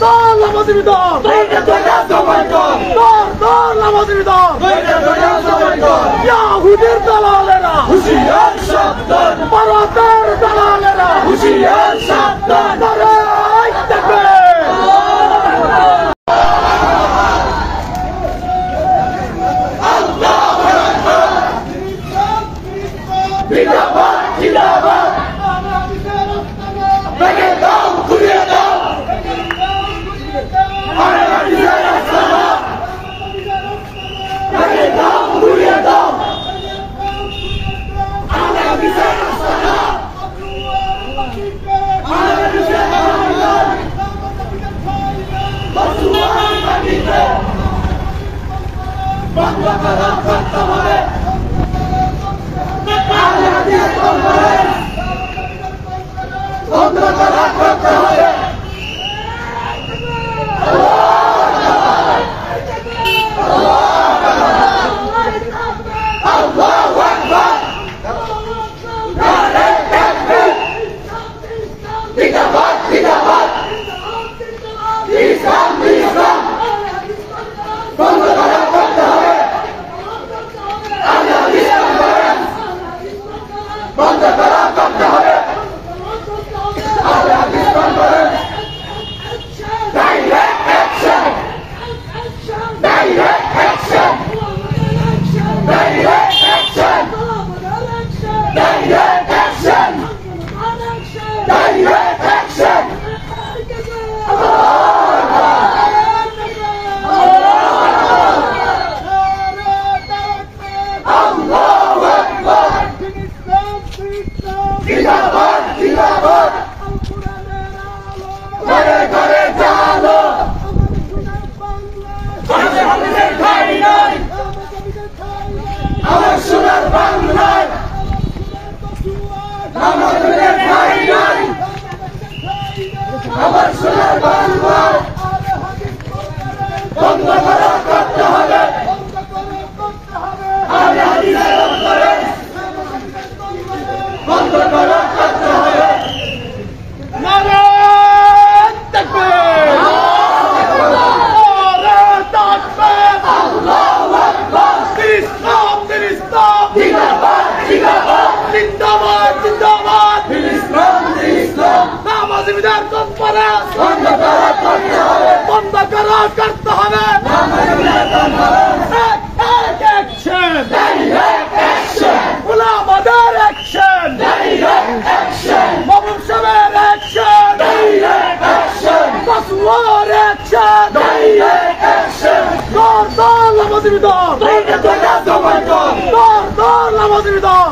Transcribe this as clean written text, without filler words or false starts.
দর নামাজি দর দর নামাজি দর ইয়াহুদের দালালেরা হুশিয়ার সাবধান ভারতের দালালেরা হুশিয়ার সাবধান নারায়ে তাকবীর জিন্দাবাদ জিন্দাবাদ ভেঙে দাও ঘুরিয়ে দাও ভেঙে দাও ঘুরিয়ে দাও বাংলা করা করতে হবে বন্ধ করা করতে হবে আল্লাহু আকবার নারে তাকবীর জিন্দাবাদ জিন্দাবাদ ইসলাম ইসলাম বন্ধ করা করতে হবে আল্লাহ ইসলাম বন্ধ করা করতে হবে আল্লাহ ইসলাম direct action direct action direct action direct action direct action Allahu Akbar জিন্দাবাদ জিন্দাবাদ ঘরে ঘরে জানো আমাদের ঠাই নাই আমার সোনার বাংলায় আমাদের ঠাই নাই আমার সোনার বাংলায় বন্ধ করা করতে হবে বন্ধ করা করতে হবে নারায়ে তাকবীর নারায়ে তাকবীর আল্লাহু আকবার ইসলাম ইসলাম জিন্দাবাদ জিন্দাবাদ জিন্দাবাদ জিন্দাবাদ ইসলাম ইসলাম নামাজীদের কনফারেন্স বন্ধ করা করতে হবে বন্ধ করা করতে হবে নামাজীদের কনফারেন্স অ্যাকশন ডাইরেক্ট অ্যাকশন উলামাদের অ্যাকশন ডাইরেক্ট অ্যাকশন মামুন সাহেবের অ্যাকশন ডাইরেক্ট অ্যাকশন পাসওয়ার অ্যাকশন ডাইরেক্ট অ্যাকশন দর নামাজি দর দর নামাজি দর